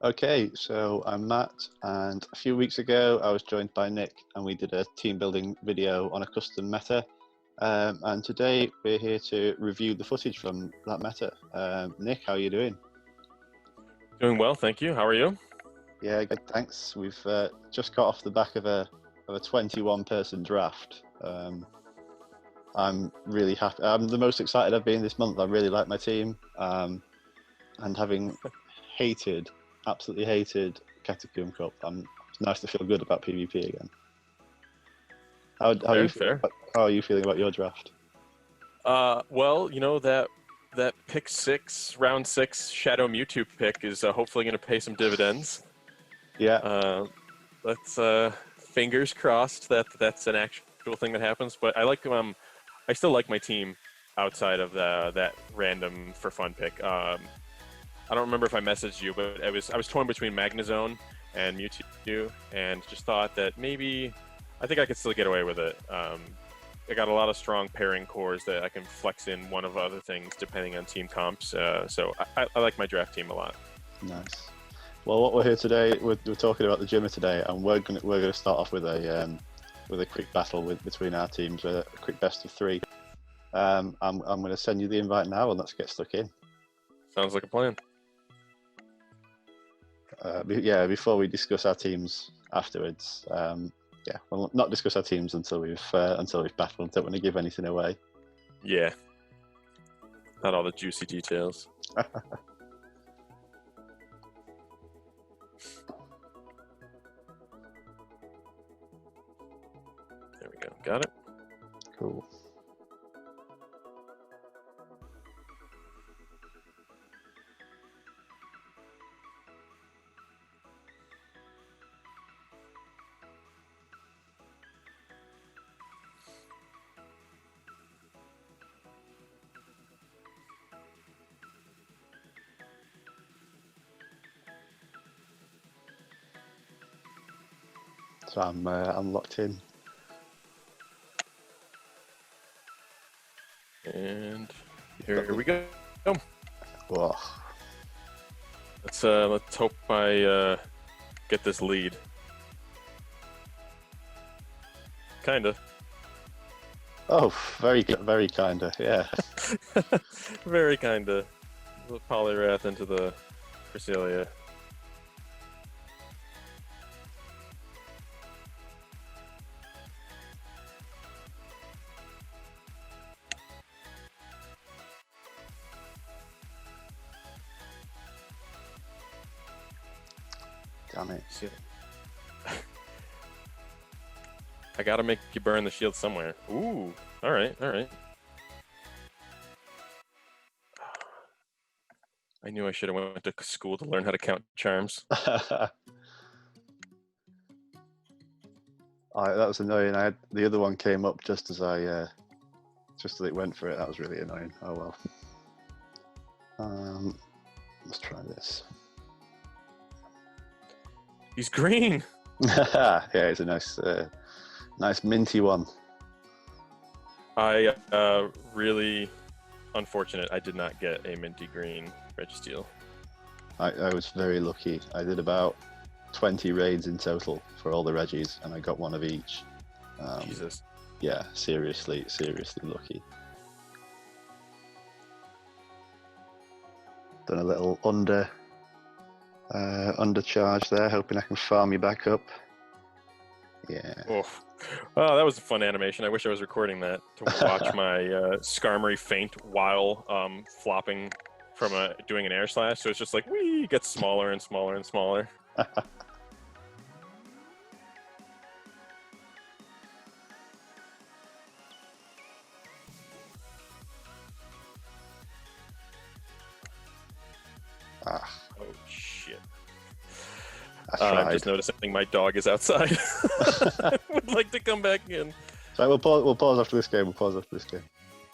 Okay, so I'm Matt, and a few weeks ago I was joined by Nick, and we did a team building video on a custom meta. And today we're here to review the footage from that meta. Nick, how are you doing? Doing well, thank you. How are you? Yeah, good, thanks. We've just got off the back of a 21-person draft. I'm really happy. I'm the most excited I've been this month. I really like my team, and having absolutely hated Catacomb Cup, it's nice to feel good about PvP again. How are you feeling about your draft? Well, you know that pick 6, round 6 Shadow Mewtwo pick is hopefully going to pay some dividends. Yeah. Let's fingers crossed that that's an actual thing that happens. But I still like my team outside of that random for fun pick. I don't remember if I messaged you, but I was torn between Magnezone and Mewtwo, and just thought that maybe I think I could still get away with it. I got a lot of strong pairing cores that I can flex in one of other things depending on team comps. So I like my draft team a lot. Nice. Well, what we're here today, we're talking about the Gymmer today, and we're gonna start off with a quick battle between our teams, a quick best of 3. I'm gonna send you the invite now, and let's get stuck in. Sounds like a plan. Before we discuss our teams afterwards, we'll not discuss our teams until we've battled. Don't want to give anything away. Yeah, not all the juicy details. There we go. Got it. Cool. So I'm locked in. And here we go. Whoa. Let's hope I get this lead. Kinda. Oh, very kinda, yeah. Very kinda. The Poliwrath into the Cresselia. Damn it. I gotta make you burn the shield somewhere. Ooh, all right. I knew I should have went to school to learn how to count charms. That was annoying. The other one came up just as it went for it. That was really annoying. Oh well. Let's try this. He's green. Yeah, it's a nice minty one. I really unfortunate. I did not get a minty green Registeel. I was very lucky. I did about 20 raids in total for all the Reggies, and I got one of each. Jesus. Yeah, seriously lucky. Done a little undercharge there, hoping I can farm you back up. Yeah. Oh, that was a fun animation. I wish I was recording that to watch my Skarmory faint while flopping from doing an air slash. So it's just like, whee, it gets smaller and smaller and smaller. Oh, shit. I just noticed something. My dog is outside. I would like to come back in. So we'll pause after this game.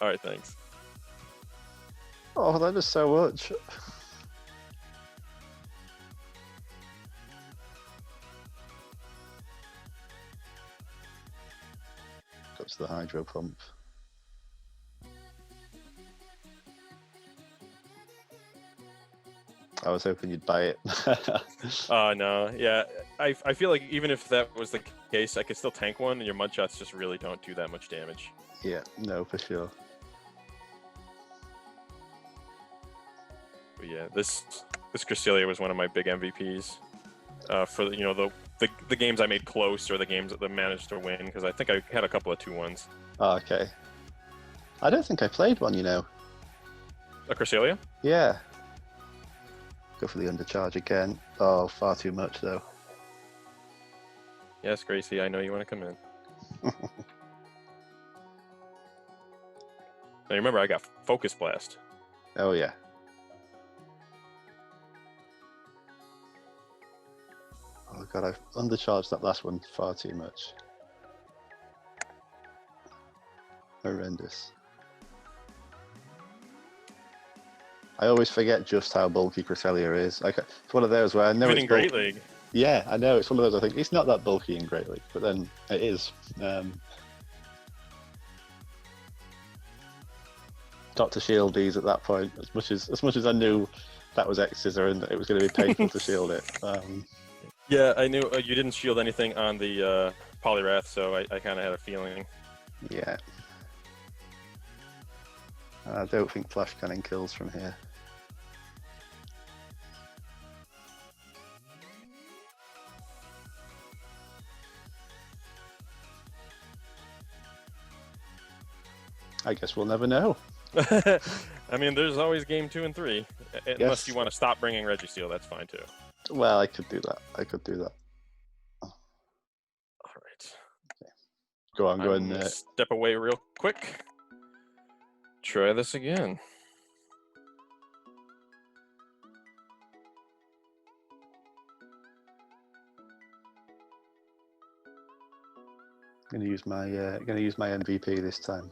All right, thanks. Oh, that is so much. Got to the hydro pump. I was hoping you'd buy it. No, yeah. I feel like even if that was the case, I could still tank one, and your mud shots just really don't do that much damage. Yeah, no, for sure. But yeah, this Cresselia was one of my big MVPs for the games I made close, or the games that I managed to win, because I think I had a couple of 2-1s. Oh, okay. I don't think I played one, you know. A Cresselia? Yeah. Go for the undercharge again. Oh, far too much though. Yes, Gracie, I know you want to come in. Now remember, I got Focus Blast. Oh yeah. Oh god, I've undercharged that last one far too much. Horrendous. I always forget just how bulky Cresselia is. Like, it's one of those where I know Even it's in Great League. Yeah, I know. It's one of those I think it's not that bulky in Great League, but then it is. Dr. Shield these at that point, as much as I knew that was X-Scissor and it was going to be painful to shield it. Yeah, I knew you didn't shield anything on the Polyrath, so I kind of had a feeling. Yeah. I don't think Flash Cannon kills from here. I guess we'll never know. I mean, there's always game 2 and 3. Unless you want to stop bringing Registeel, that's fine too. Well, I could do that. All right. Okay. Go on, go in. Step away real quick. Try this again. I'm gonna use my MVP this time.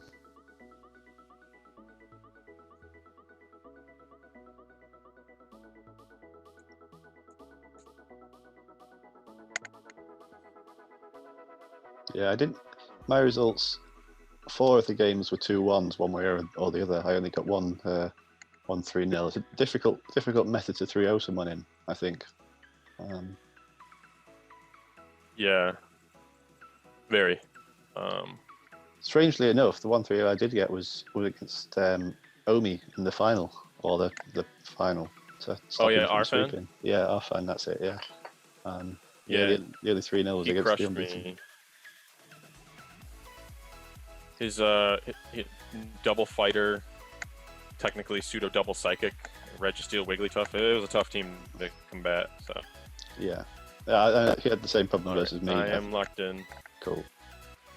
Yeah, I didn't. My results, 4 of the games were 2-1s, one way or the other. I only got one 3-0. It's a difficult method to 3-0 someone in, I think. Yeah. Very. Strangely enough, the 1-3-0 I did get was against Omi in the final, or the final. Oh yeah, Arfan? Yeah, Arfan, that's it, yeah. Yeah. The other 3-0 was He against crushed the unbeaten. me. His double fighter, technically pseudo double psychic, Registeel, Wigglytuff. It was a tough team to combat. So yeah, he had the same problem versus me. I am locked in. Cool.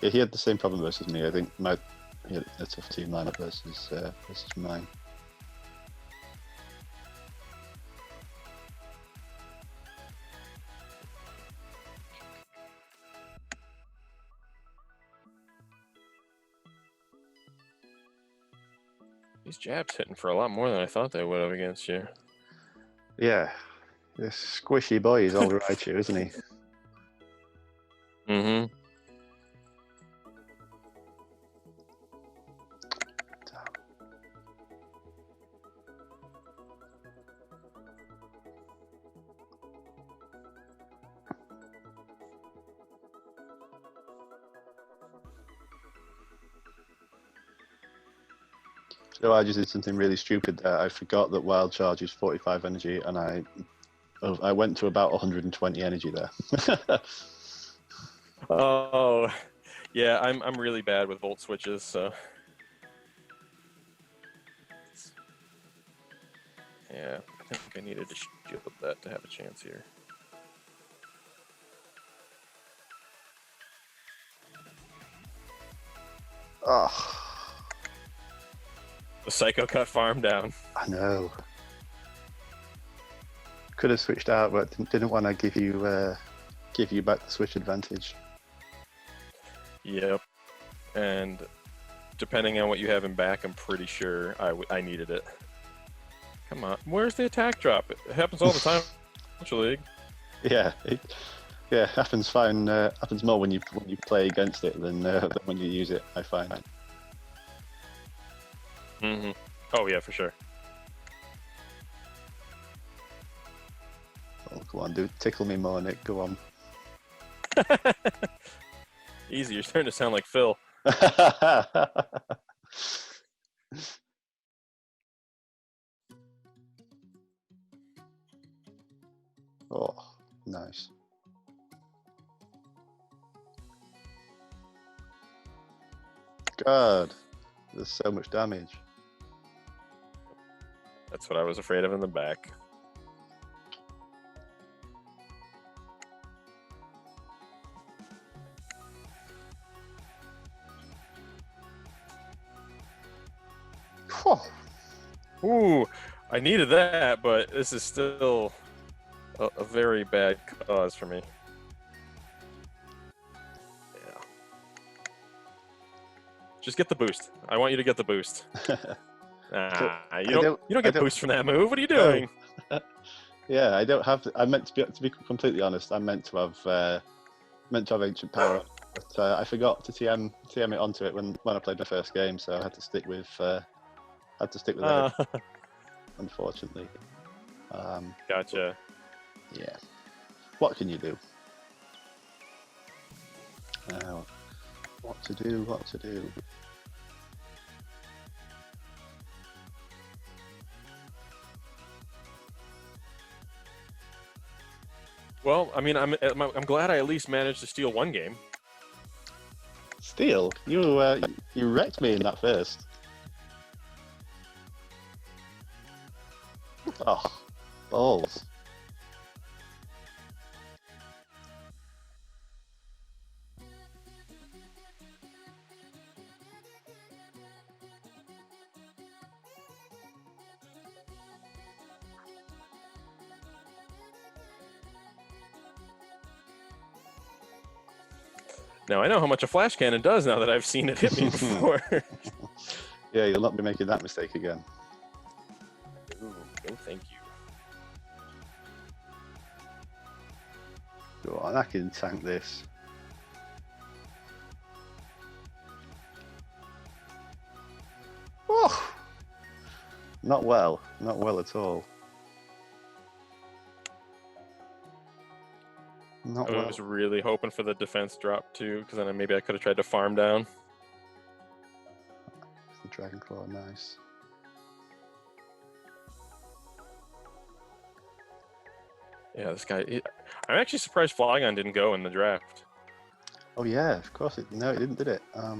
Yeah, he had the same problem versus me. I think he had a tough team lineup versus mine. These jabs hitting for a lot more than I thought they would have against you. Yeah, this squishy boy is all right, you, isn't he? Mm-hmm. So I just did something really stupid there. I forgot that Wild Charge is 45 energy, and I went to about 120 energy there. Oh, yeah, I'm really bad with volt switches, so yeah, I think I needed to shield that to have a chance here. Oh, The Psycho cut farm down. I know. Could have switched out, but didn't want to give you back the switch advantage. Yep, and depending on what you have in back, I'm pretty sure I needed it. Come on, where's the attack drop? It happens all the time in Ultra League. Yeah, it happens fine. Happens more when you play against it than when you use it, I find. Mm-hmm. Oh yeah, for sure. Go on, tickle me more, Nick. Go on. Easy. You're starting to sound like Phil. Oh, nice. God, there's so much damage. That's what I was afraid of in the back. Ooh, I needed that, but this is still a very bad cause for me. Yeah. Just get the boost. I want you to get the boost. You don't get boost from that move. What are you doing? No. Yeah, I don't have. I meant to be completely honest. I meant to have ancient power, but I forgot to TM it onto it when I played my first game, so I had to stick with that. Unfortunately. Gotcha. Yeah. What can you do? What to do? What to do? Well, I mean, I'm glad I at least managed to steal one game. Steal? You wrecked me in that first. Oh, balls. Now I know how much a flash cannon does now that I've seen it hit me before. Yeah, you'll not be making that mistake again. Ooh, no thank you. Go on, I can tank this. Oh! Not well at all. I was really hoping for the defense drop too, because then maybe I could have tried to farm down. The Dragon Claw, nice. Yeah, this guy. I'm actually surprised Flygon didn't go in the draft. Oh yeah, of course it. No, it didn't, did it? I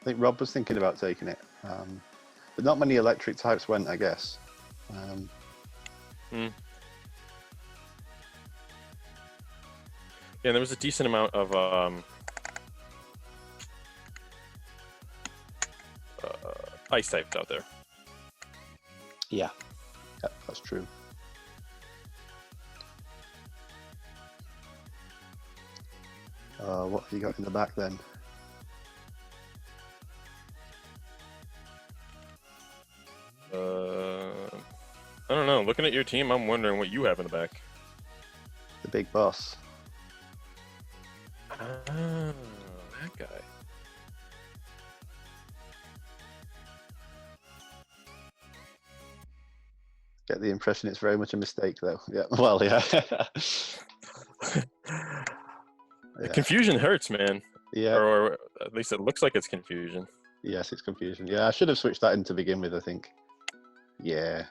think Rob was thinking about taking it, but not many electric types went, I guess. Yeah, there was a decent amount of ice types out there. Yeah, that's true. What have you got in the back then? I don't know. Looking at your team, I'm wondering what you have in the back. The big boss. Oh, that guy. Get the impression it's very much a mistake, though. Yeah, well, yeah. The confusion hurts, man. Yeah. Or at least it looks like it's confusion. Yes, it's confusion. Yeah, I should have switched that in to begin with, I think. Yeah.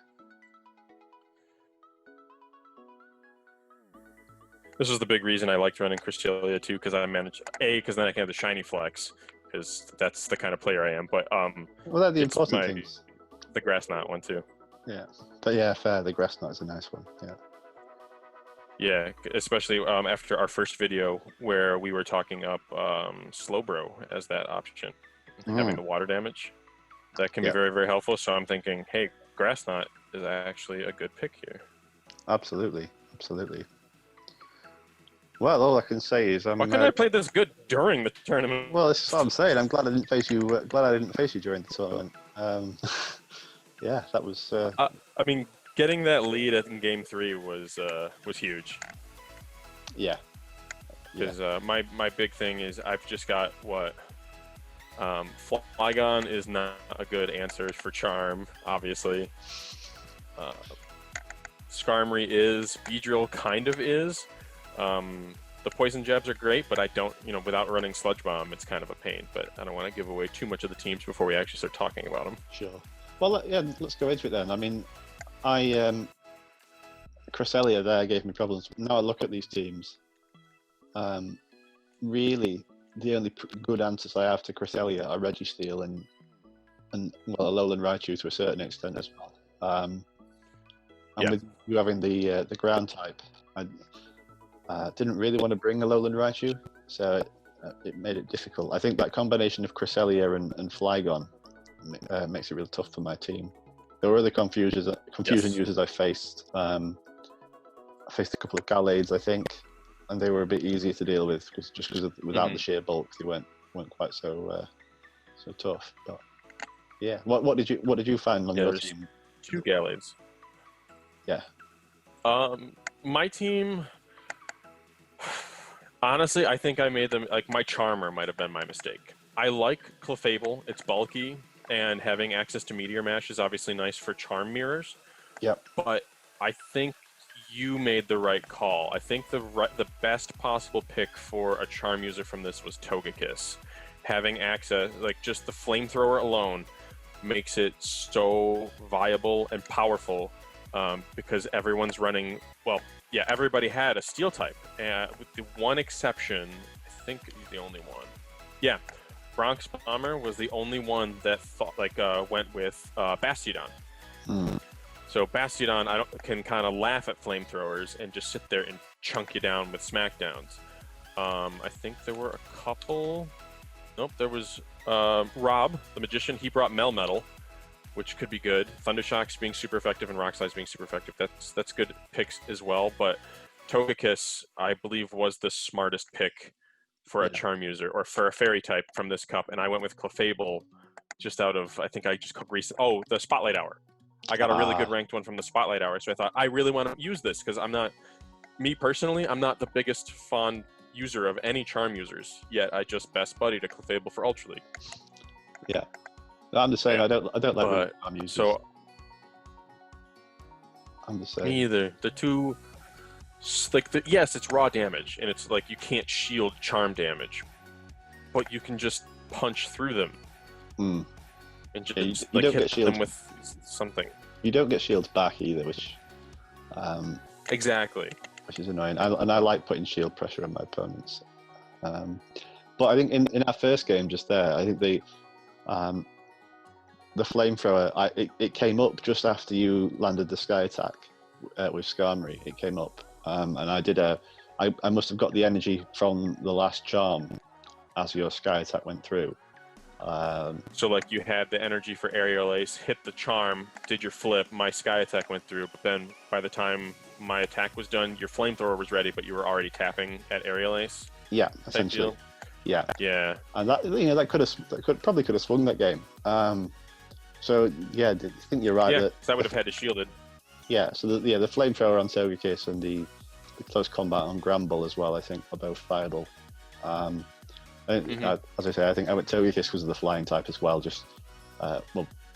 This is the big reason I liked running Cresselia too, because I managed because then I can have the shiny flex, because that's the kind of player I am. But well, they're the important things. The grass knot one too. Yeah, but yeah, fair. The grass knot is a nice one. Yeah. Yeah, especially after our first video where we were talking up Slowbro as that option, having the water damage. That can be very, very helpful. So I'm thinking, hey, grass knot is actually a good pick here. Absolutely, absolutely. Well, all I can say is why couldn't I play this good during the tournament? Well, this is what I'm saying. I'm glad I didn't face you. Glad I didn't face you during the tournament. Yeah, that was. I mean, getting that lead in Game 3 was huge. Yeah. Because my big thing is I've just got what. Flygon is not a good answer for Charm, obviously. Skarmory is, Beedrill kind of is. The poison jabs are great, but I don't, without running Sludge Bomb, it's kind of a pain. But I don't want to give away too much of the teams before we actually start talking about them. Sure. Well, yeah, let's go into it then. I mean, Cresselia there gave me problems. Now I look at these teams. Really, the only good answers I have to Cresselia are Registeel and well, Alolan Raichu to a certain extent as well. And with you having the ground type, I didn't really want to bring Alolan Raichu, so it made it difficult. I think that combination of Cresselia and Flygon makes it really tough for my team. There were other confusion users I faced. I faced a couple of Gallades, I think, and they were a bit easier to deal with because without the sheer bulk, they weren't quite so tough. But yeah, what did you find on your team? 2 Gallades. Yeah. My team. Honestly, I think I made them, like, my Charmer might have been my mistake. I like Clefable, it's bulky, and having access to Meteor Mash is obviously nice for Charm Mirrors. Yep. But I think you made the right call. I think the best possible pick for a Charm user from this was Togekiss. Having access, like, just the Flamethrower alone makes it so viable and powerful, because everyone's running, well, yeah, everybody had a Steel type, with the one exception, I think he's the only one. Yeah, Bronx Bomber was the only one that went with Bastiodon. So Bastiodon can kind of laugh at flamethrowers and just sit there and chunk you down with smackdowns. I think there were a couple. Nope, there was Rob, the Magician. He brought Melmetal, which could be good. Thundershocks being super effective and Rock Slides being super effective. That's good picks as well. But Togekiss, I believe, was the smartest pick for a Charm user or for a Fairy type from this cup. And I went with Clefable just out of, I think I just the Spotlight Hour. I got a really good ranked one from the Spotlight Hour. So I thought, I really want to use this because I'm not the biggest fond user of any Charm users, yet I just best buddied a Clefable for Ultra League. Yeah. I'm the same. I don't like Charm users. So I'm the same. Me either. The two, yes, it's raw damage, and it's like you can't shield Charm damage, but you can just punch through them. And just you don't hit get shields them with something. You don't get shields back either, which exactly. Which is annoying. And I like putting shield pressure on my opponents. But I think in our first game just there, I think the flamethrower, it came up just after you landed the sky attack with Skarmory. It came up, and I must have got the energy from the last charm as your sky attack went through. So like you had the energy for Aerial Ace, hit the charm, did your flip, my sky attack went through, but then by the time my attack was done, your flamethrower was ready, but you were already tapping at Aerial Ace. Yeah, essentially. Yeah. Yeah. And that probably could have swung that game. So yeah, I think you're right. Yeah, that would have had to shield it. Yeah. So the flamethrower on Togekiss and the close combat on Gramble as well, I think, are both viable. As I say, I think I went Togekiss because of the flying type as well. Just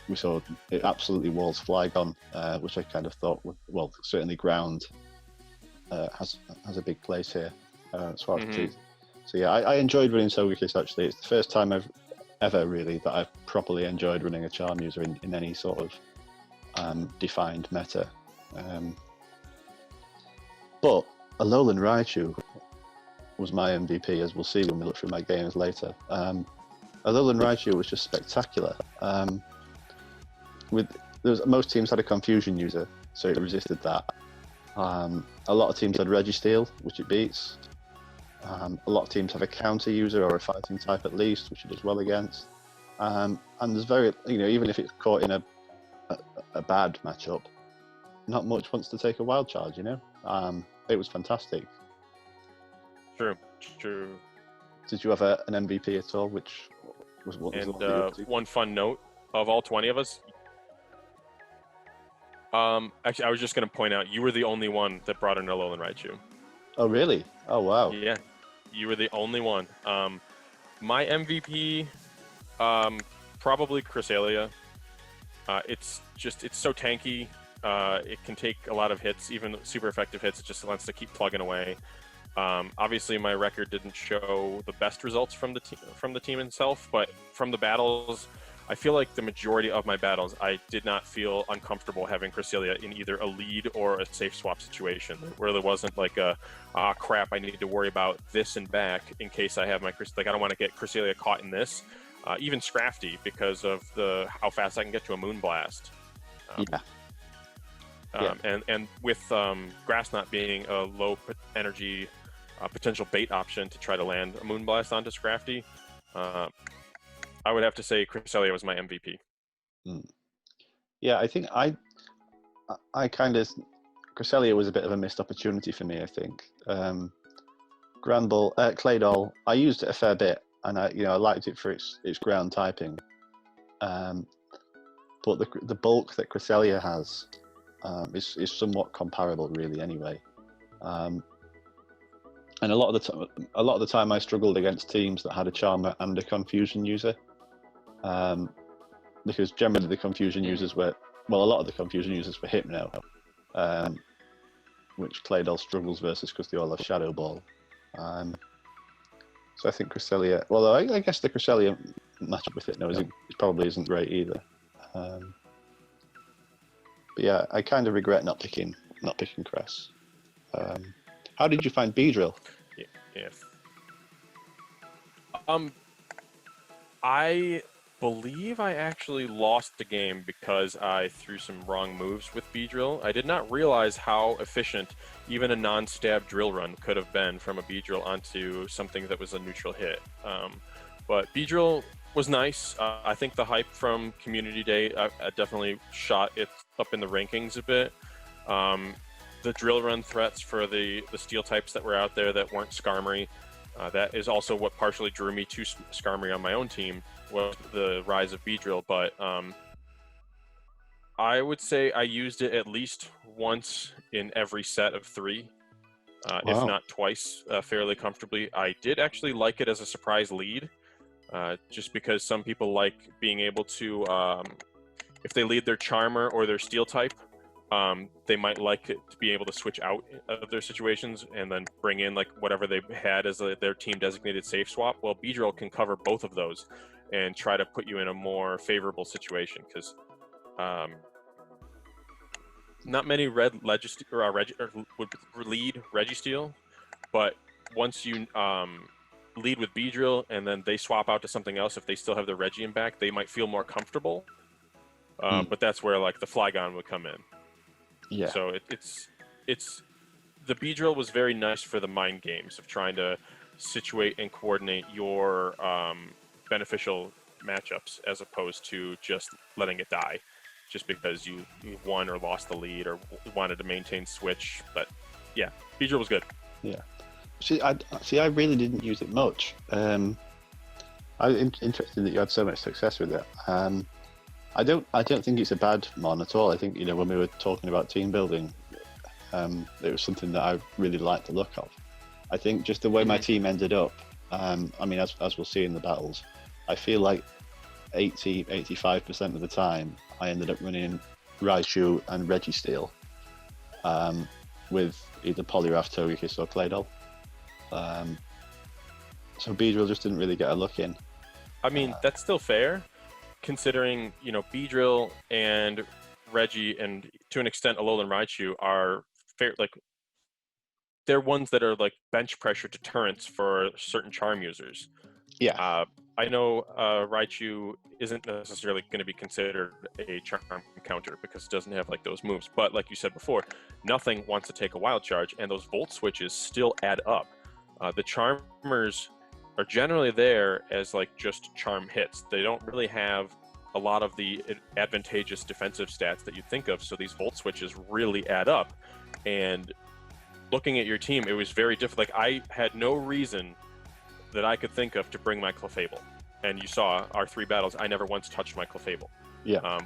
we saw it absolutely walls Flygon, which I kind of thought would, certainly ground has a big place here. So yeah, I enjoyed running Togekiss actually. It's the first time I've ever really that I've properly enjoyed running a Charm user in any sort of defined meta. But Alolan Raichu was my MVP, as we'll see when we look through my games later. Alolan Raichu was just spectacular. Most teams had a confusion user, so it resisted that. A lot of teams had Registeel, which it beats. A lot of teams have a counter user or a fighting type at least, which it does well against. And there's even if it's caught in a bad matchup, not much wants to take a wild charge. It was fantastic. True. Did you have an MVP at all? Which was what? And one fun note of all 20 of us. Actually, I was just going to point out you were the only one that brought an Alolan Raichu. Oh really? Oh wow. Yeah, you were the only one. My MVP, probably Cresselia. It's so tanky. It can take a lot of hits, even super effective hits. It just wants to keep plugging away. Obviously, my record didn't show the best results from the team itself, but from the battles, I feel like the majority of my battles, I did not feel uncomfortable having Cresselia in either a lead or a safe swap situation, where there wasn't like crap, I need to worry about this and back in case I have my I don't want to get Cresselia caught in this. Even Scrafty, because of how fast I can get to a Moonblast. And with Grass Knot being a low energy potential bait option to try to land a Moonblast onto Scrafty, I would have to say Cresselia was my MVP. Yeah, I think I kind of Cresselia was a bit of a missed opportunity for me. I think Claydol, I used it a fair bit, and I liked it for its ground typing. But the bulk that Cresselia has is somewhat comparable, really. Anyway, and a lot of the time I struggled against teams that had a Charmer and a Confusion user, because generally the Confusion users a lot of the Confusion users were Hypno, which Claydol struggles versus because they all have Shadow Ball. So I think Cresselia, although I guess the Cresselia matchup with Hypno probably isn't great either. But yeah, I kind of regret not picking Cress. How did you find Beedrill? Yeah. I believe I actually lost the game because I threw some wrong moves with Beedrill. I did not realize how efficient even a non-stab drill run could have been from a Beedrill onto something that was a neutral hit. But Beedrill was nice. I think the hype from Community Day definitely shot it up in the rankings a bit. The drill run threats for the steel types that were out there that weren't Skarmory, that is also what partially drew me to Skarmory on my own team, was the rise of Beedrill. But I would say I used it at least once in every set of 3, if not twice, fairly comfortably. I did actually like it as a surprise lead, just because some people like being able to, if they lead their Charmer or their Steel type, they might like it to be able to switch out of their situations and then bring in like whatever they had as their team designated safe swap. Well, Beedrill can cover both of those and try to put you in a more favorable situation, because not many would lead Registeel, but once you lead with Beedrill and then they swap out to something else, if they still have their Regium back, they might feel more comfortable. But that's where like the Flygon would come in. Yeah. So it's the Beedrill was very nice for the mind games of trying to situate and coordinate your beneficial matchups, as opposed to just letting it die just because you won or lost the lead or wanted to maintain switch. But yeah, Beedrill was good. Yeah. See, I really didn't use it much. I'm interested that you had so much success with it. I don't think it's a bad mon at all. I think, when we were talking about team building, it was something that I really liked the look of. I think just the way my team ended up, as we'll see in the battles, I feel like 85% of the time I ended up running Raichu and Registeel, with either Poliwrath, Togekiss or Claydol. So Beedrill just didn't really get a look in. I mean, that's still fair, considering, Beedrill and Reggie, and to an extent Alolan Raichu, are fair, like they're ones that are like bench pressure deterrents for certain charm users. Yeah. I know Raichu isn't necessarily going to be considered a charm counter because it doesn't have like those moves, but like you said before, nothing wants to take a wild charge, and those volt switches still add up. The charmers are generally there as like just charm hits. They don't really have a lot of the advantageous defensive stats that you think of, so these volt switches really add up. And looking at your team, it was very difficult. Like, I had no reason that I could think of to bring my Clefable, and you saw our 3 battles, I never once touched my Clefable. Yeah.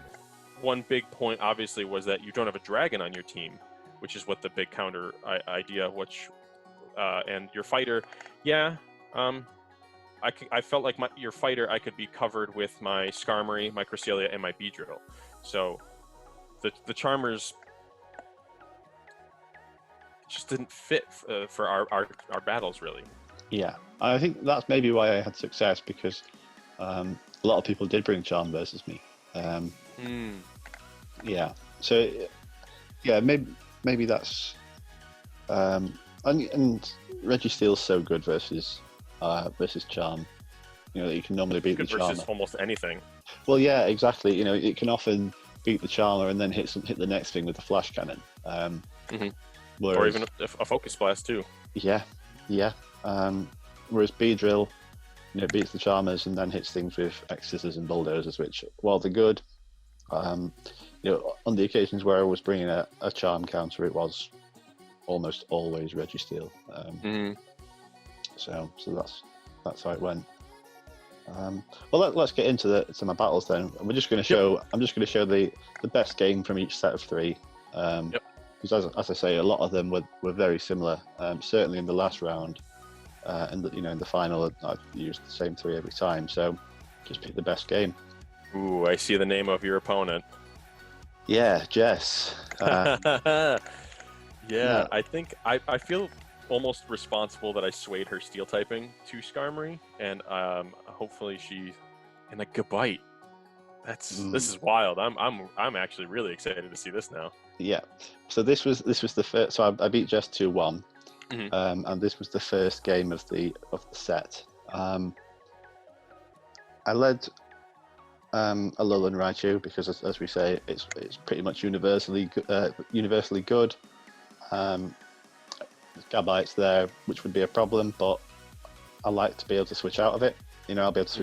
One big point obviously was that you don't have a dragon on your team, which is what the big counter idea, which and your fighter, I felt like your fighter, I could be covered with my Skarmory, my Cresselia, and my Beedrill. So the Charmers just didn't fit for our battles really. Yeah, I think that's maybe why I had success, because a lot of people did bring Charm versus me. Yeah, so yeah, maybe that's and Registeel's so good versus Charm. You know, that you can normally beat the Charmer. Versus almost anything. Well, yeah, exactly. You know, it can often beat the Charmer and then hit the next thing with the Flash Cannon. Whereas, or even a Focus Blast too. Yeah. Whereas Beedrill, you know, beats the Charmers and then hits things with X-Scissors and Bulldozers, which, while they're good, you know, on the occasions where I was bringing a Charm counter, it was almost always Registeel. So that's how it went. Well, let's get into my battles then. We're just going to show. I'm just going to show the best game from each set of three. Because as I say, a lot of them were very similar. Certainly in the last round, and in the final, I used the same three every time. So just pick the best game. Ooh, I see the name of your opponent. Yeah, Jess. Yeah, I think I feel almost responsible that I swayed her steel typing to Skarmory, and hopefully she and like Gabite. This is wild. I'm actually really excited to see this now. Yeah. So this was the first. So I beat Jess 2-1, and this was the first game of the set. I led Alolan Raichu because, as we say, it's pretty much universally good. Gabite's there, which would be a problem, but I like to be able to switch out of it. You know, I'll be able to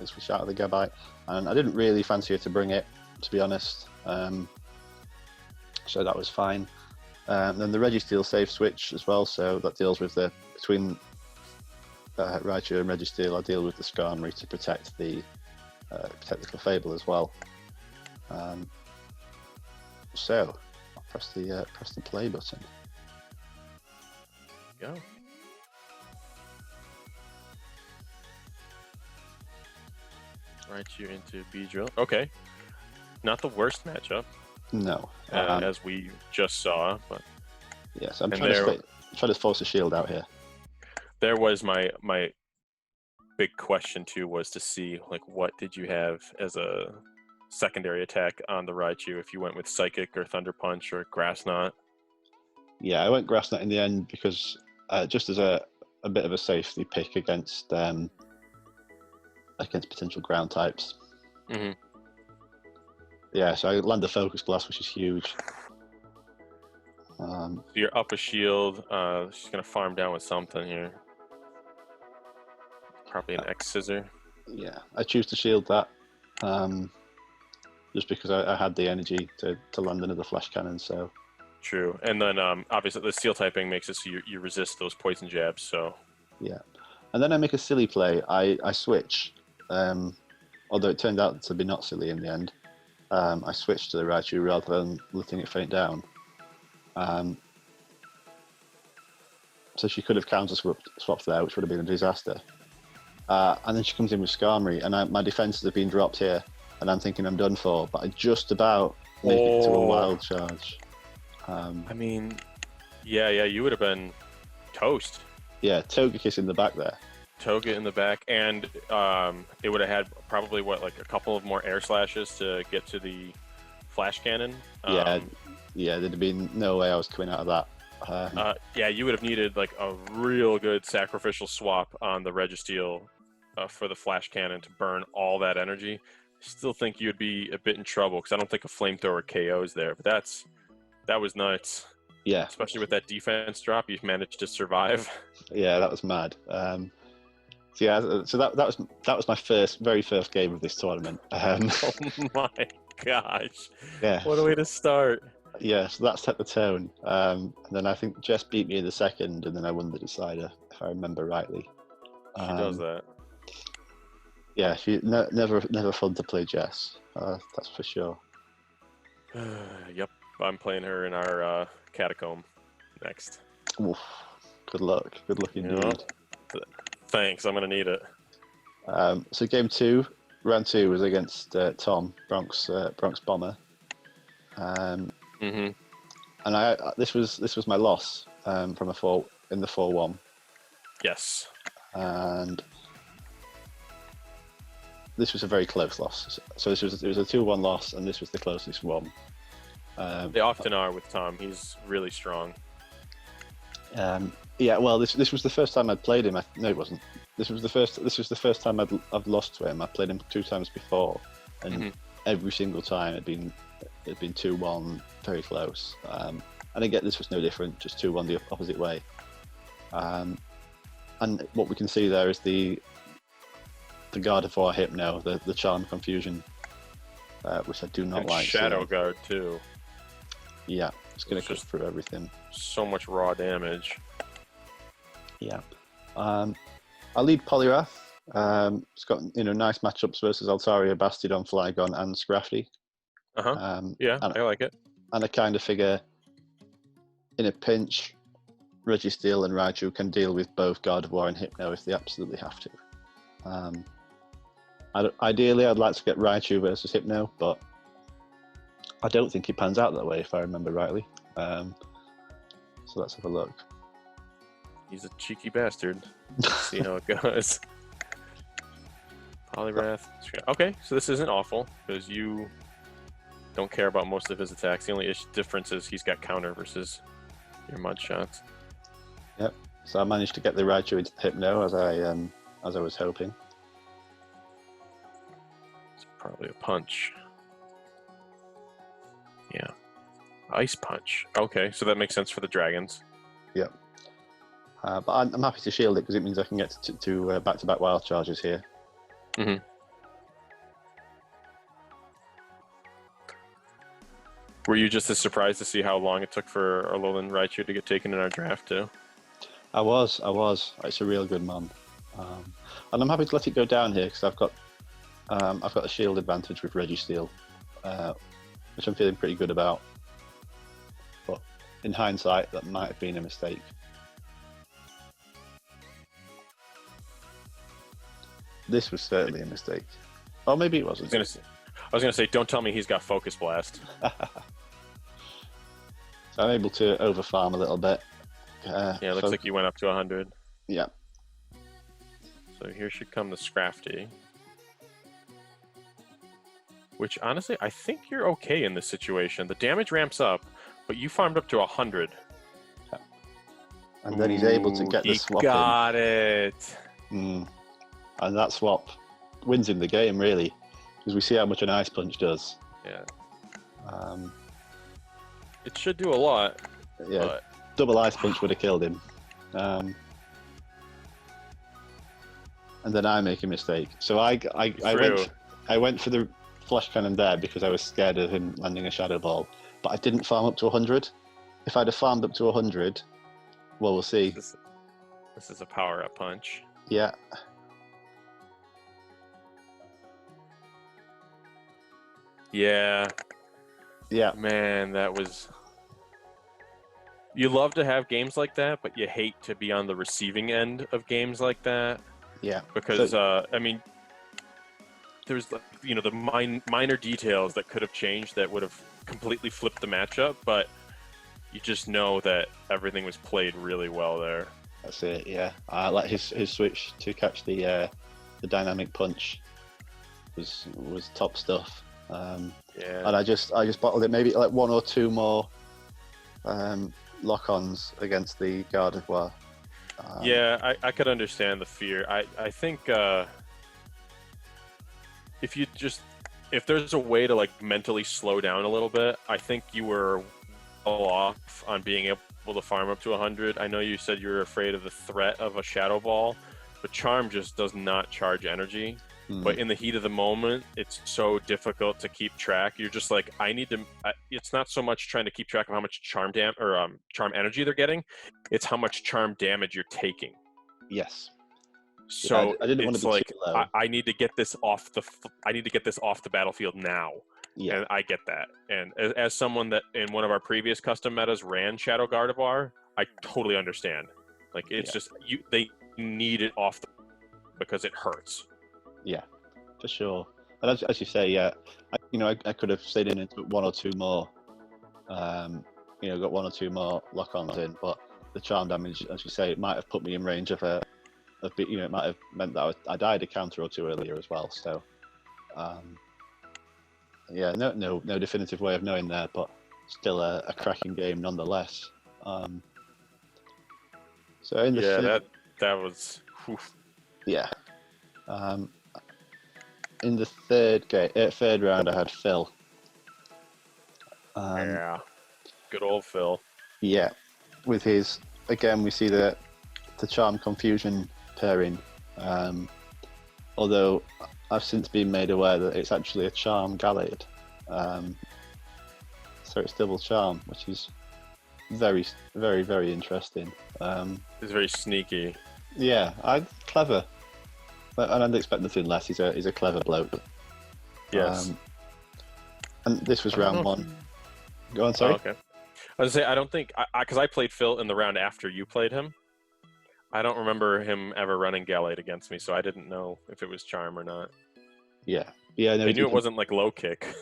switch out of the Gabite, and I didn't really fancy her to bring it, to be honest. So that was fine. Then the Registeel safe switch as well, so that deals with between Raichu and Registeel. I deal with the Skarmory to protect the Clefable as well. So I'll press the play button. Go. Raichu into Beedrill. Okay, not the worst matchup. No, as we just saw, but yes, I'm trying to force a shield out here. There was my big question too, was to see like what did you have as a secondary attack on the Raichu if you went with Psychic or Thunder Punch or Grass Knot. Yeah, I went Grass Knot in the end because just as a bit of a safety pick against potential ground types. Yeah, so I land the Focus Blast, which is huge. So you're up a shield. She's gonna farm down with something here. Probably an X-Scissor. Yeah, I choose to shield that, just because I had the energy to land another Flash Cannon. So true, and then obviously the Steel typing makes it so you resist those poison jabs. So yeah, and then I make a silly play. I switch, although it turned out to be not silly in the end. I switched to the Raichu rather than letting it faint down. So she could have counter swapped there, which would have been a disaster. And then she comes in with Skarmory, and my defenses have been dropped here, and I'm thinking I'm done for, but I just about make it to a wild charge. I mean, yeah, you would have been toast. Yeah, Togekiss in the back there. Toga in the back, and it would have had probably a couple of more air slashes to get to the Flash Cannon. Yeah, there'd have been no way I was coming out of that. Yeah, you would have needed like a real good sacrificial swap on the Registeel for the Flash Cannon to burn all that energy. Still think you'd be a bit in trouble because I don't think a Flamethrower KOs there, but that was nuts. Yeah, especially with that defense drop, you've managed to survive. Yeah, that was mad. So that was my very first game of this tournament. Oh my gosh! Yeah, what a way to start. Yeah, so that set the tone. And then I think Jess beat me in the second, and then I won the decider, if I remember rightly. She does that. Yeah, she never fun to play Jess. That's for sure. Yep, I'm playing her in our catacomb next. Oof. Good luck. Good luck indeed. Thanks, I'm gonna need it. So game 2, round 2 was against Tom, Bronx Bomber. And this was my loss. from in the 4-1, Yes. and this was a very close loss. So it was a 2-1 loss, and this was the closest one. They often are with Tom. He's really strong. Yeah, well, this was the first time I'd played him. No, it wasn't. This was the first time I've lost to him. I played him 2 times before, and every single time it'd been 2-1, very close. And I get this was no different, just 2-1 the opposite way. And what we can see there is the Gardevoir Hypno, the Charm Confusion, which I do not like. Shadow Guard too. Yeah, it's going to cut through everything. So much raw damage. Yeah. I'll lead Poliwrath. It's got nice matchups versus Altaria, Bastiodon, Flygon, and Scrafty. Yeah, I like it. And I kind of figure, in a pinch, Registeel and Raichu can deal with both Gardevoir and Hypno if they absolutely have to. Ideally, I'd like to get Raichu versus Hypno, but I don't think it pans out that way, if I remember rightly. So let's have a look. He's a cheeky bastard. Let's see how it goes. Poliwrath. Okay, so this isn't awful, because you don't care about most of his attacks. The only difference is he's got counter versus your mud shots. Yep. So I managed to get the Raichu into the Hypno as I was hoping. It's probably a punch. Yeah. Ice Punch. Okay, so that makes sense for the dragons. Yep. But I'm happy to shield it because it means I can get to back-to-back wild charges here. Mm-hmm. Were you just as surprised to see how long it took for Alolan Raichu to get taken in our draft too? I was. It's a real good mon. And I'm happy to let it go down here because I've got a shield advantage with Registeel, which I'm feeling pretty good about. But in hindsight, that might have been a mistake. This was certainly a mistake. Or maybe it wasn't. I was gonna say, don't tell me he's got Focus Blast. So I'm able to overfarm a little bit. Yeah, it looks like you went up to 100. Yeah. So here should come the Scrafty. Which, honestly, I think you're okay in this situation. The damage ramps up, but you farmed up to 100. Yeah. And then he's able to get the swap in. Got it! And that swap wins him the game, really. Because we see how much an Ice Punch does. Yeah. It should do a lot. Yeah. But... Double Ice Punch would have killed him. And then I make a mistake. So I went for the Flash Cannon there because I was scared of him landing a Shadow Ball. But I didn't farm up to 100. If I'd have farmed up to 100, well, we'll see. This is a power-up punch. Yeah. Yeah. Yeah. Man, that was... You love to have games like that, but you hate to be on the receiving end of games like that. Yeah. Because, I mean, there's, the minor details that could have changed that would have completely flipped the matchup, but you just know that everything was played really well there. That's it, yeah. Like his switch to catch the dynamic punch was top stuff. Yeah. And I just bottled it. Maybe like 1 or 2 more lock-ons against the Gardevoir. Yeah, I could understand the fear. I think if there's a way to like mentally slow down a little bit, I think you were well off on being able to farm up to 100. I know you said you were afraid of the threat of a Shadow Ball, but Charm just does not charge energy. But in the heat of the moment, it's so difficult to keep track. You're just like, I need to. It's not so much trying to keep track of how much charm energy they're getting; it's how much charm damage you're taking. Yes. So I didn't want to be like too low. I need to get this off the battlefield now. Yeah. And I get that. And as someone that in one of our previous custom metas ran Shadow Gardevoir, I totally understand. Like it's just they need it off because it hurts. Yeah, for sure. And as you say, yeah, I could have stayed in and took 1 or 2 more. Got 1 or 2 more lock-ons in, but the charm damage, as you say, it might have put me in range of a bit. It might have meant that I died a counter or two earlier as well. So, yeah, no definitive way of knowing there, but still a cracking game nonetheless. So in the that was. Oof. Yeah. In the third round, I had Phil. Yeah, good old Phil. Yeah, with his again, we see the charm confusion pairing. Although I've since been made aware that it's actually a charm Gallade. So it's double charm, which is very, very, very interesting. It's very sneaky. Yeah, clever. And I'd expect nothing less. He's a clever bloke. Yes. And this was round one. Go on, sorry. Oh, okay. I was gonna say I don't think because I played Phil in the round after you played him. I don't remember him ever running Gallade against me, so I didn't know if it was charm or not. Yeah. No, I knew it wasn't like low kick.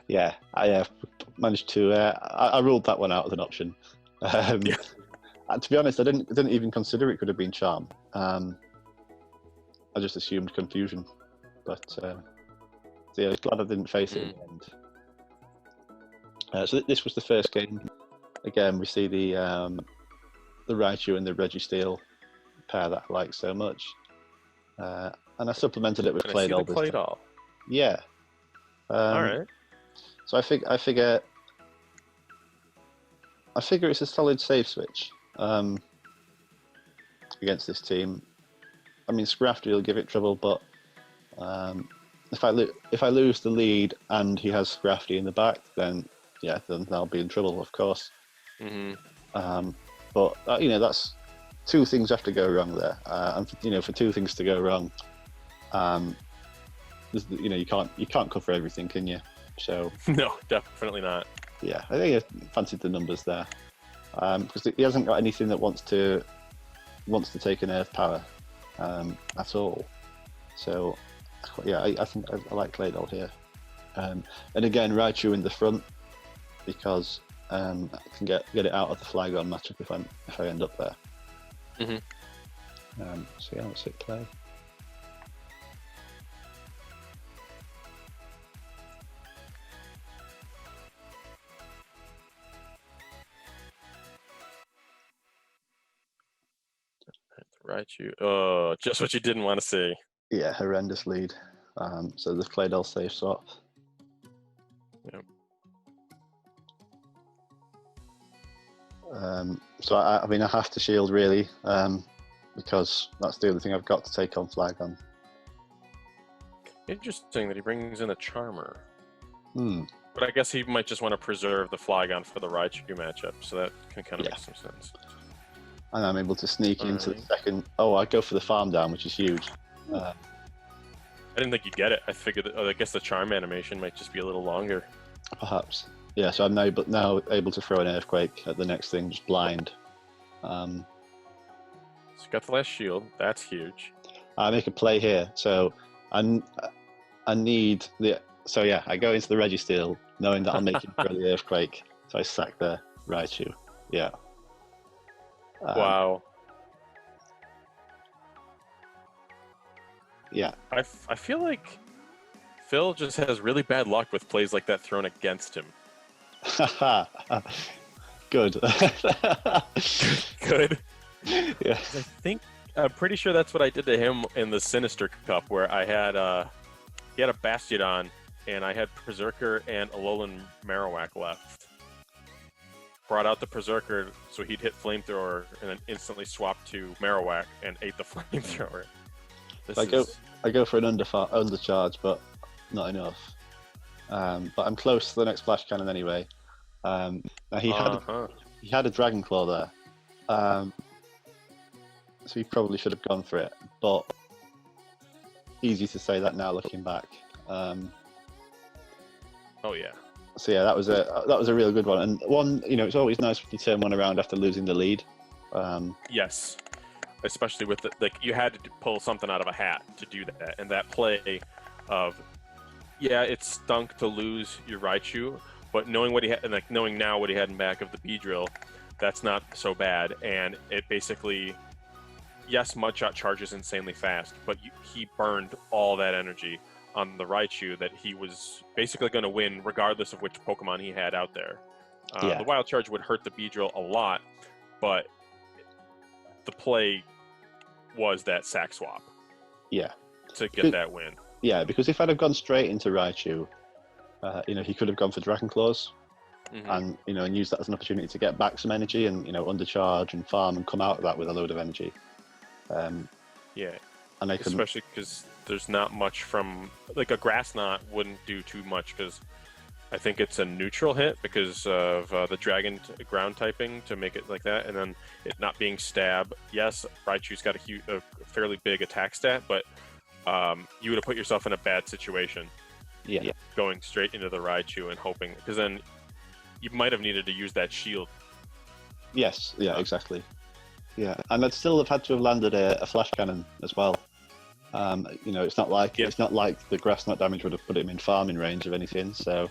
Yeah. I managed to. I ruled that one out as an option. To be honest, I didn't even consider it could have been charm. I just assumed confusion, but yeah, I was glad I didn't face it in the end. So this was the first game. Again, we see the Raichu and the Registeel pair that I like so much, and I supplemented it with Claydol. Yeah. All right. So I figure it's a solid save switch against this team. I mean, Scrafty will give it trouble, but if I lose the lead and he has Scrafty in the back, then I'll be in trouble, of course. Mm-hmm. But that's two things have to go wrong there, and for two things to go wrong, you can't cover everything, can you? So no, definitely not. Yeah, I think I fancied the numbers there, because he hasn't got anything that wants to take an Earth power. At all. So, yeah, I think I like Claydol here. And again, Raichu in the front because I can get it out of the Flygon matchup if I end up there. Mm-hmm. So yeah, let's hit play. Raichu. Just what you didn't want to see. Yeah, horrendous lead. So the Claydol safe swap. Yep. So I mean, I have to shield really, because that's the only thing I've got to take on Flygon. Interesting that he brings in a Charmer. But I guess he might just want to preserve the Flygon for the Raichu matchup, so that can kind of make some sense. And I'm able to sneak into the second. Oh, I go for the farm down, which is huge. I didn't think you'd get it. I figured that, I guess the charm animation might just be a little longer. Perhaps. Yeah, so I'm now able to throw an Earthquake at the next thing, just blind. So you got the last shield. That's huge. I make a play here. So I need the... So yeah, I go into the Registeel, knowing that I'll make him throw the Earthquake. So I sack the Raichu. Yeah. Wow. Yeah. I feel like Phil just has really bad luck with plays like that thrown against him. Good. Good. Yeah. I'm pretty sure that's what I did to him in the Sinister Cup, where I had he had a Bastiodon and I had Berserker and Alolan Marowak left. Brought out the Berserker so he'd hit Flamethrower and then instantly swapped to Marowak and ate the Flamethrower. I go for an undercharge, but not enough. But I'm close to the next Flash Cannon anyway. Now he had a Dragon Claw there, so he probably should have gone for it. But easy to say that now, looking back. Oh yeah. So yeah, that was a real good one. And one, it's always nice when you turn one around after losing the lead. Yes. Especially with you had to pull something out of a hat to do that, and that play of, it stunk to lose your Raichu, but knowing what he had, and knowing now what he had in back of the Beedrill, that's not so bad. And it basically, yes, Mudshot charges insanely fast, but he burned all that energy on the Raichu that he was basically going to win regardless of which Pokemon he had out there. The Wild Charge would hurt the Beedrill a lot, but the play was that sack swap. Yeah. To get that win. Yeah, because if I'd have gone straight into Raichu, he could have gone for Dragon Claws, and and used that as an opportunity to get back some energy and undercharge and farm and come out of that with a load of energy. Yeah, and especially because there's not much from like a Grass Knot wouldn't do too much because I think it's a neutral hit because of the Dragon ground typing to make it like that, and then it not being stab. Yes, Raichu's got a fairly big attack stat, but you would have put yourself in a bad situation. Yeah. Going straight into the Raichu and hoping, because then you might have needed to use that shield. Yes. Yeah. Exactly. Yeah, and I'd still have had to have landed a flash cannon as well. It's not like the Grass Knot damage would have put him in farming range of anything. So.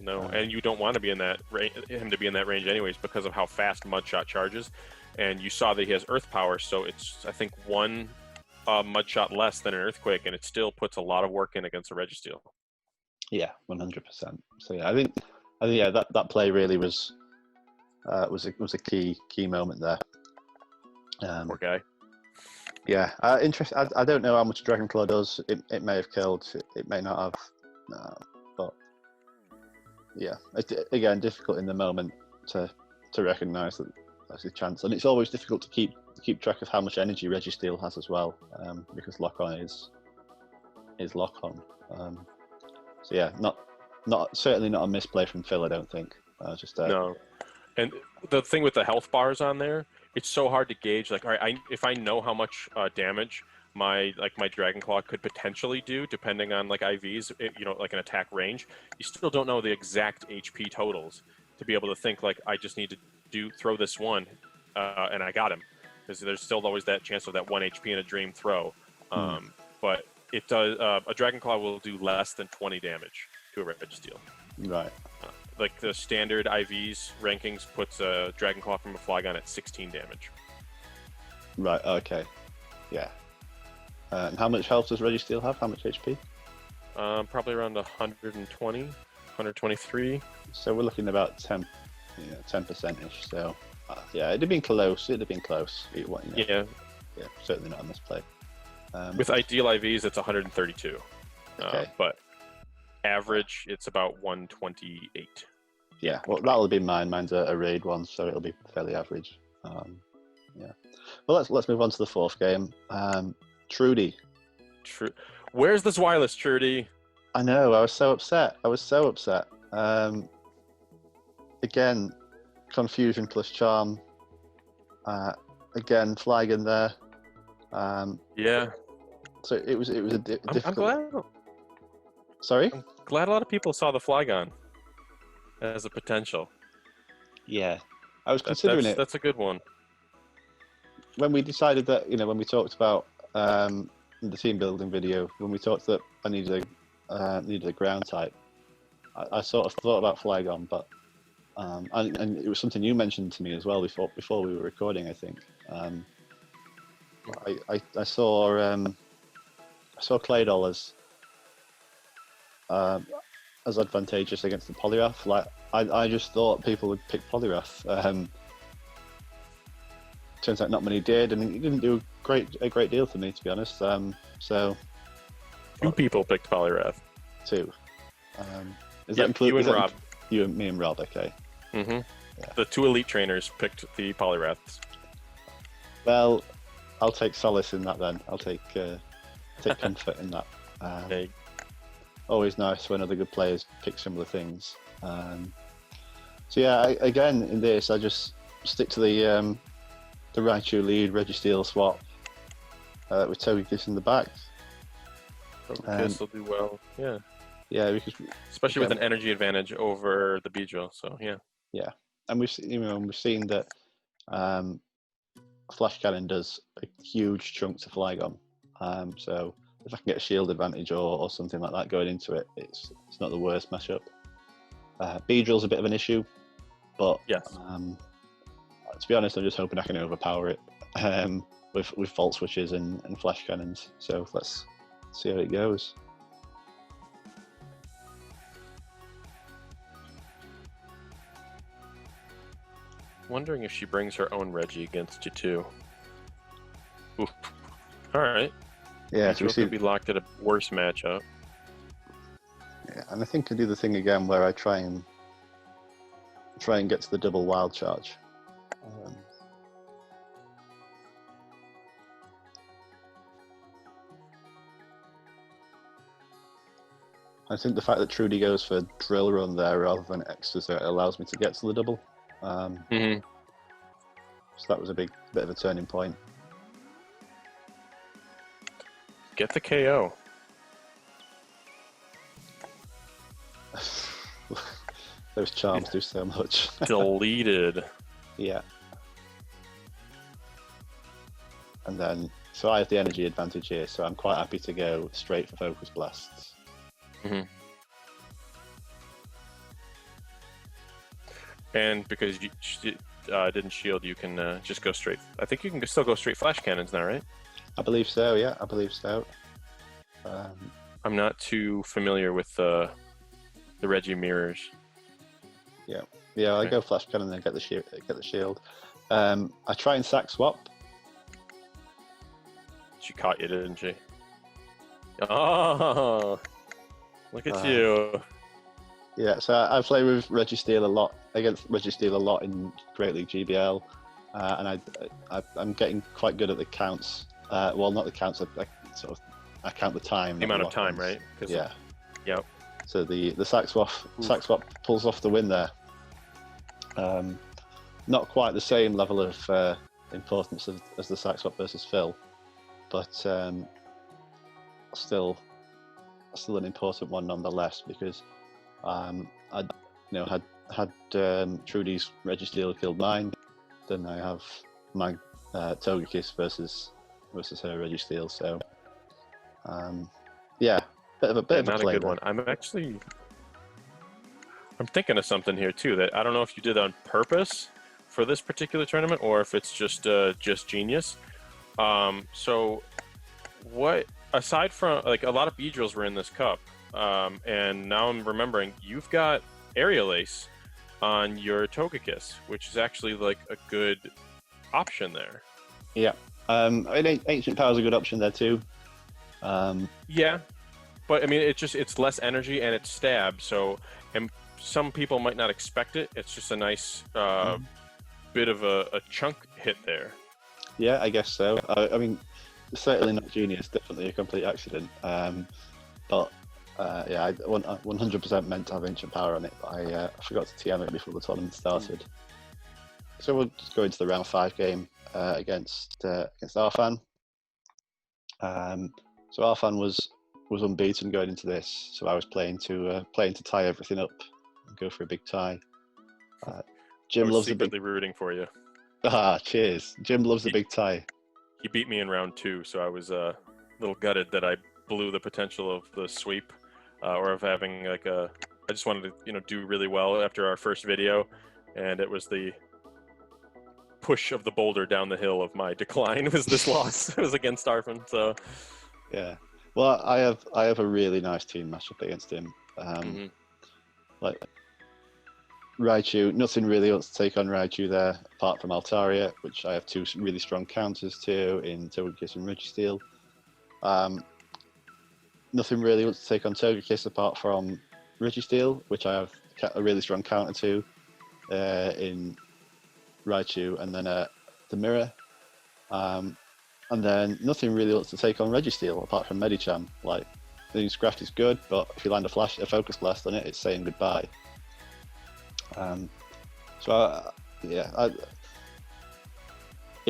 No, and you don't want to be in that him to be in that range anyways because of how fast Mudshot charges, and you saw that he has Earth Power, so it's I think one Mudshot less than an Earthquake, and it still puts a lot of work in against a Registeel. Yeah, 100%. So yeah, I think that play really was a key moment there. Poor guy. Yeah, interesting. I don't know how much Dragon Claw does. It may have killed. It may not have. But yeah, again, difficult in the moment to recognise that that's a chance, and it's always difficult to keep track of how much energy Registeel has as well, because lock on is lock on. So yeah, certainly not a misplay from Phil. I don't think. No, and the thing with the health bars on there, it's so hard to gauge. Like, all right, if I know how much damage my Dragon Claw could potentially do, depending on like IVs, like an attack range, you still don't know the exact HP totals to be able to think like I just need to throw this one, and I got him, because there's still always that chance of that 1 HP in a Dream throw. But it does. A Dragon Claw will do less than 20 damage to a Registeel. Right. Like the standard IVs rankings puts a Dragon Claw from a Flygon at 16 damage. Right. Okay. Yeah. And how much health does Registeel have? How much HP? Probably around 120, 123. So we're looking about 10%ish. So yeah, it'd have been close. Yeah. Yeah, certainly not a misplay. With ideal IVs, it's 132. Okay. But average, it's about 128. Yeah, well, that'll be mine. Mine's a raid one, so it'll be fairly average. Yeah. Well, let's move on to the fourth game. Trudy. Where's this wireless, Trudy? I know. I was so upset. Again, confusion plus charm. Again, Flygon there. Yeah. So it was a difficult. I'm glad. Sorry? I'm glad a lot of people saw the Flygon as a potential. Yeah. I was considering it. That's a good one. When we decided that, when we talked about the team building video, when we talked that I needed a ground type, I sort of thought about Flygon, but and it was something you mentioned to me as well before we were recording, I think. I saw Claydol as advantageous against the Poliwrath. Like I just thought people would pick Poliwrath. Turns out not many did, and it didn't do a great deal for me, to be honest. So two people picked Poliwrath. Two. Is that include you and Rob? Me and Rob. Okay. Mm-hmm. Yeah. The two elite trainers picked the Poliwraths. Well, I'll take solace in that then. I'll take comfort in that. Okay. Always nice when other good players pick similar things. So yeah, again in this, I just stick to the Raichu lead, Registeel swap with Togekiss in the back. Togekiss will do well. Yeah. Yeah, because especially with an energy advantage over the Beedrill. So yeah. Yeah, and we've seen that Flash Cannon does a huge chunk to Flygon. So if I can get a shield advantage or something like that going into it, it's not the worst matchup. Beedrill's a bit of an issue, but yes. to be honest, I'm just hoping I can overpower it with Vault Switches and Flash Cannons. So let's see how it goes. Wondering if she brings her own Reggie against you too. Oof. All right. Yeah, so we see. Could be locked at a worse matchup. Yeah, and I think I do the thing again where I try and get to the double wild charge. I think the fact that Trudy goes for Drill Run there rather than Extra, so it allows me to get to the double. So that was a bit of a turning point. Get the KO. Those charms do so much. Deleted. Yeah. And then, so I have the energy advantage here, so I'm quite happy to go straight for Focus Blasts. And because you didn't shield, you can just go straight. I think you can still go straight Flash Cannons now, right? I believe so, yeah, I believe so. I'm not too familiar with the Reggie mirrors. Yeah, I go Flash Cannon and then get the shield. I try and sack swap. She caught you, didn't she? Oh, look at you. Yeah, so I play with Registeel a lot, against Registeel a lot in Great League GBL, and I'm getting quite good at the counts. Well, not the counts, I count the time. The amount of time, right? Yeah. Yep. So the sack swap pulls off the win there. Not quite the same level of importance as the sack swap versus Phil, but still an important one nonetheless, because I had Trudy's Registeel killed mine, then I have my Togekiss versus her Registeel. So yeah, bit of a play a good one. I'm thinking of something here too that I don't know if you did on purpose for this particular tournament or if it's just genius. So what, aside from, like, a lot of Beedrills were in this cup, and now I'm remembering you've got Aerial Ace on your Togekiss, which is actually like a good option there. Yeah. Ancient Power is a good option there too. Yeah, but I mean, it's less energy and it's stab, so, and some people might not expect it. It's just a nice bit of a chunk hit there. Yeah, I guess so. I mean, certainly not genius, definitely a complete accident. But yeah, I 100% meant to have Ancient Power on it, but I forgot to TM it before the tournament started. So we'll just go into the round 5 game against Arfan. So Arfan was unbeaten going into this, so I was playing to tie everything up and go for a big tie. Jim loves secretly rooting for you. Cheers. Jim loves the big tie. He beat me in round 2, so I was a little gutted that I blew the potential of the sweep, or of having like I just wanted to do really well after our first video, and it was the push of the boulder down the hill of my decline was this loss. It was against Arfan, so yeah. Well, I have a really nice team matchup against him. Like Raichu, nothing really else to take on Raichu there, apart from Altaria, which I have 2 really strong counters to in Togekiss and Registeel. Nothing really else to take on Togekiss apart from Registeel, which I have a really strong counter to in Raichu, and then the Mirror. And then nothing really else to take on Registeel apart from Medicham. Like, the Scraft is good, but if you land a Focus Blast on it, it's saying goodbye. It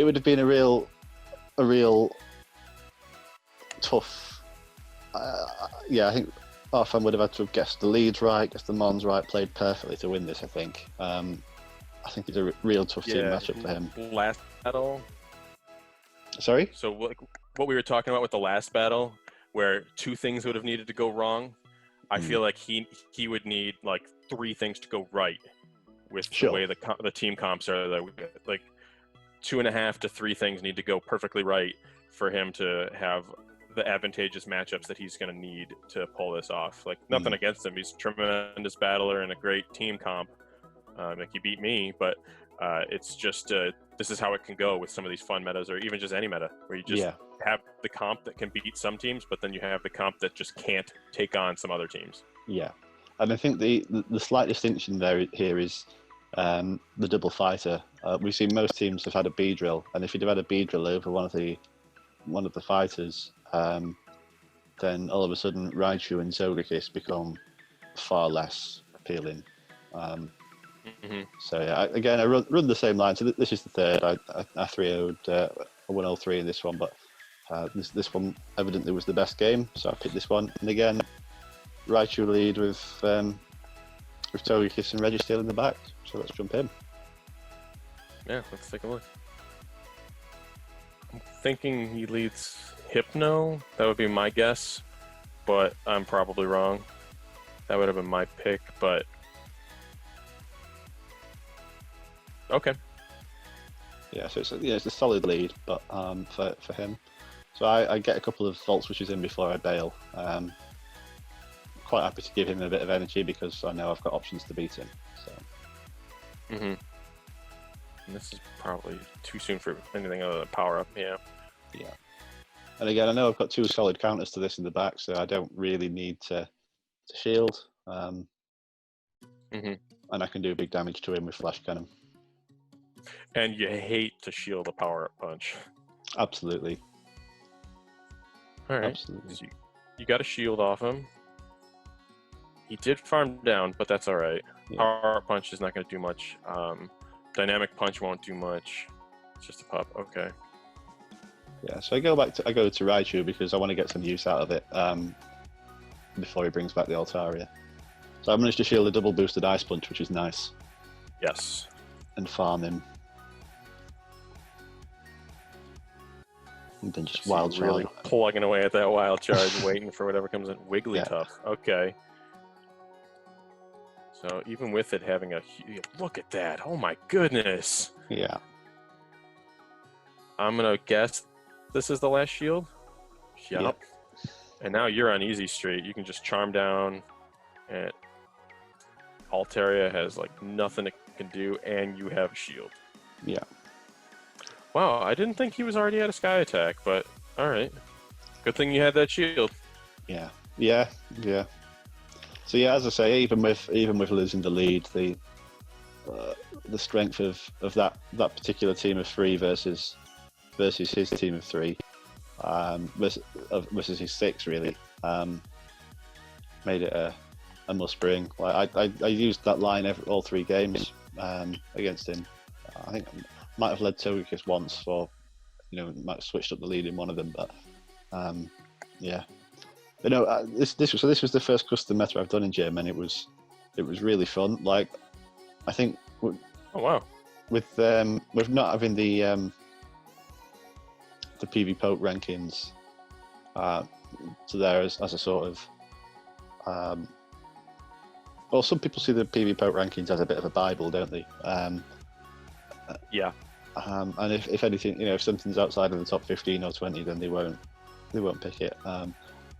would have been a real tough. I think Arfan would have had to have guessed the leads right, guessed the Mons right, played perfectly to win this. I think it's a real tough team matchup for him. Last battle. Sorry? So what we were talking about with the last battle, where 2 things would have needed to go wrong, I feel like he would need like 3 things to go right with the way the team comps are. Like, 2.5 to 3 things need to go perfectly right for him to have the advantageous matchups that he's going to need to pull this off. Like, nothing against him. He's a tremendous battler and a great team comp. Like, he beat me, but it's just this is how it can go with some of these fun metas, or even just any meta, where you just have the comp that can beat some teams, but then you have the comp that just can't take on some other teams. Yeah, and I think the slight distinction here is the double fighter. We've seen most teams have had a B drill, and if you'd have had a B drill over one of the fighters, then all of a sudden Raichu and Togekiss become far less appealing. So yeah, again, I run the same line. So this is the third. I 3-0'd, I won all 3 in this one, but this one evidently was the best game, so I picked this one. And again, Raichu lead with Togekiss and Registeel in the back. So let's jump in. Yeah, let's take a look. I'm thinking he leads Hypno. That would be my guess, but I'm probably wrong. That would have been my pick, but okay. Yeah, so it's a solid lead, but for him. So I get a couple of Volt Switches in before I bail. Quite happy to give him a bit of energy because I know I've got options to beat him. So. And this is probably too soon for anything other than power up. Yeah. Yeah. And again, I know I've got 2 solid counters to this in the back, so I don't really need to shield. And I can do big damage to him with Flash Cannon. And you hate to shield a power up punch. Absolutely. All right. Absolutely. So you got a shield off him. He did farm down, but that's all right. Yeah. Power up punch is not going to do much. Dynamic punch won't do much. It's just a pup. Okay. Yeah. So I go to Raichu because I want to get some use out of it before he brings back the Altaria. So I managed to shield a double boosted Ice Punch, which is nice. Yes. And farm him. And then just Wild Charge. Really plugging away at that Wild Charge, waiting for whatever comes in. Wigglytuff. Yeah. Okay. So even with it having look at that. Oh my goodness. Yeah. I'm going to guess this is the last shield. Yep. And now you're on easy street. You can just charm down, and Altaria has like nothing it can do, and you have a shield. Yeah. Wow, I didn't think he was already at a Sky Attack, but all right. Good thing you had that shield. Yeah. Yeah. Yeah. So yeah, as I say, even with losing the lead, the strength of that particular team of 3 versus his team of 3, versus his 6 really, made it a must bring. Like I used that line all 3 games against him. I think I might have led Togekiss once, or might have switched up the lead in one of them, but yeah. You know, this was the first custom meta I've done in Gym, and it was really fun. Like, I think. Oh wow! With not having the PV Poke rankings, so there as a sort of. Well, some people see the PV Poke rankings as a bit of a bible, don't they? Yeah. And if anything, if something's outside of the top 15 or 20, then they won't pick it.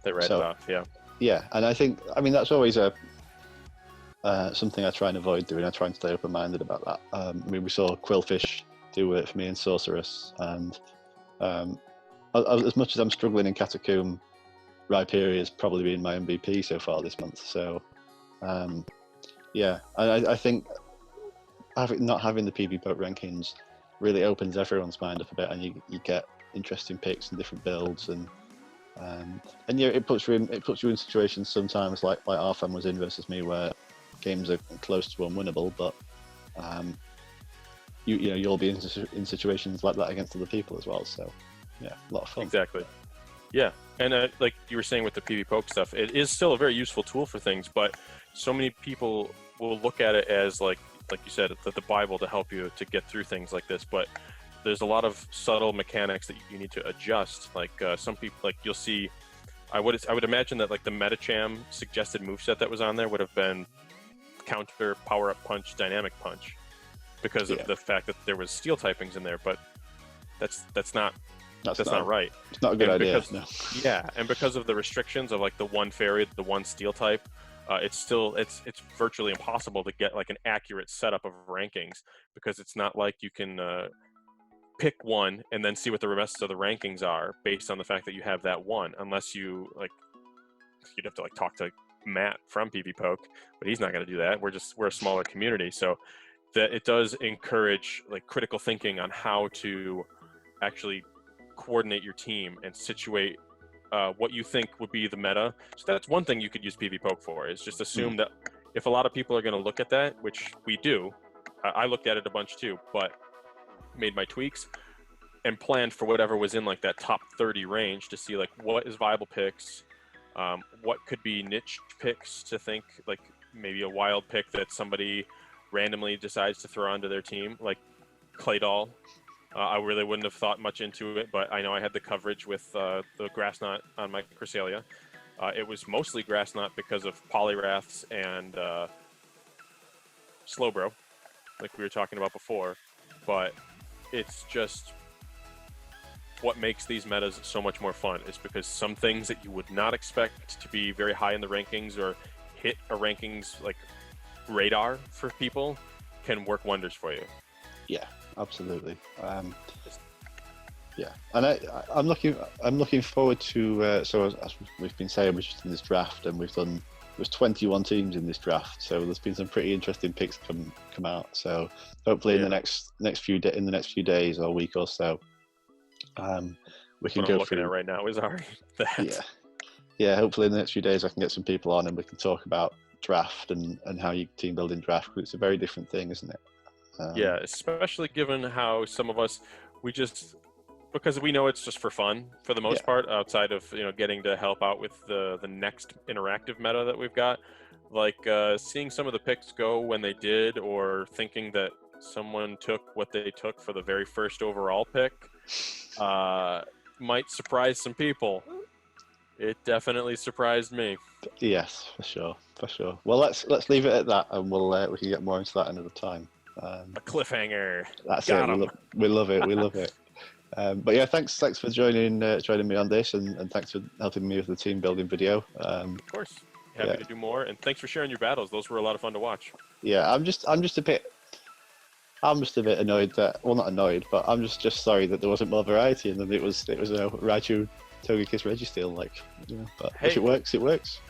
They read it off, yeah. Yeah, and I mean that's always something I try and avoid doing. I try and stay open-minded about that. I mean, we saw Quillfish do it for me in Sorceress, and as much as I'm struggling in Catacomb, Rhyperior has probably been my MVP so far this month. So, yeah, and I think not having the PV Poke rankings really opens everyone's mind up a bit, and you get interesting picks and different builds, and yeah, it puts you in situations sometimes like Arfan was in versus me, where games are close to unwinnable, but you'll be in situations like that against other people as well. So yeah, a lot of fun. Exactly. Yeah, and like you were saying with the PV Poke stuff, it is still a very useful tool for things, but so many people will look at it as like you said, the Bible to help you to get through things like this, but there's a lot of subtle mechanics that you need to adjust. Like some people, like you'll see, I would imagine that like the Metacham suggested moveset that was on there would have been counter, power up punch, dynamic punch, because of the fact that there was steel typings in there. But that's not right. It's not a good idea. No. Yeah, and because of the restrictions of like the one fairy, the one steel type, it's virtually impossible to get like an accurate setup of rankings, because it's not like you can pick one and then see what the rest of the rankings are based on the fact that you have that one, unless you'd have to like talk to Matt from PvPoke, but he's not going to do that. We're a smaller community, so that it does encourage like critical thinking on how to actually coordinate your team and situate what you think would be the meta. So that's one thing you could use PvPoke for, is just assume that if a lot of people are going to look at that, which we do, I looked at it a bunch too, but made my tweaks and planned for whatever was in like that top 30 range to see like what is viable picks, what could be niche picks to think, like maybe a wild pick that somebody randomly decides to throw onto their team, like Claydol. I really wouldn't have thought much into it, but I know I had the coverage with the Grass Knot on my Cresselia. It was mostly Grass Knot because of Polyraths and Slowbro, like we were talking about before. But it's just what makes these metas so much more fun, is because some things that you would not expect to be very high in the rankings or hit a rankings like radar for people can work wonders for you. Yeah, absolutely. Yeah, and I'm looking forward to. So as we've been saying, we're just in this draft, and there's 21 teams in this draft. So there's been some pretty interesting picks come out. So hopefully in the next few days or week or so, we can go looking through. At right now is already that. Yeah. Hopefully in the next few days I can get some people on and we can talk about draft and how you team building draft, because it's a very different thing, isn't it? Yeah, especially given how some of us, because we know it's just for fun for the most part, outside of getting to help out with the next interactive meta that we've got, like seeing some of the picks go when they did, or thinking that someone took what they took for the very first overall pick, might surprise some people. It definitely surprised me. Yes, for sure. Well, let's leave it at that, and we can get more into that another time. A cliffhanger. That's Got it. him. We love it. We love it. But yeah, thanks for joining me on this, and thanks for helping me with the team building video. Of course, happy to do more, and thanks for sharing your battles. Those were a lot of fun to watch. Yeah, I'm just a bit annoyed that, well, not annoyed, but I'm just sorry that there wasn't more variety, and that it was Raichu, Togekiss, Registeel, but hey, if it works, it works.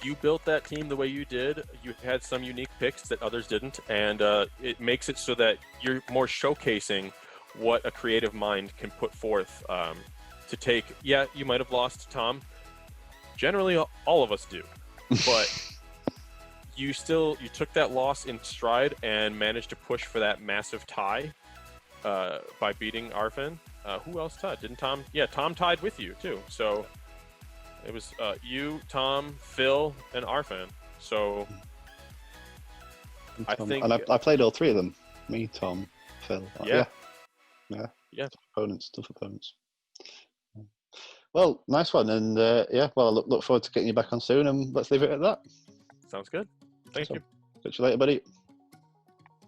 You built that team the way you did. You had some unique picks that others didn't, and it makes it so that you're more showcasing what a creative mind can put forth to take. Yeah, you might have lost Tom. Generally, all of us do, but you took that loss in stride and managed to push for that massive tie by beating Arfin. Who else tied? Didn't Tom? Yeah, Tom tied with you too. So it was you, Tom, Phil, and Arfin. So I think, and I played all three of them. Me, Tom, Phil. Yeah. Tough opponents. Well, nice one, and I look forward to getting you back on soon, and let's leave it at that. Sounds good. Thank you. Catch you later, buddy.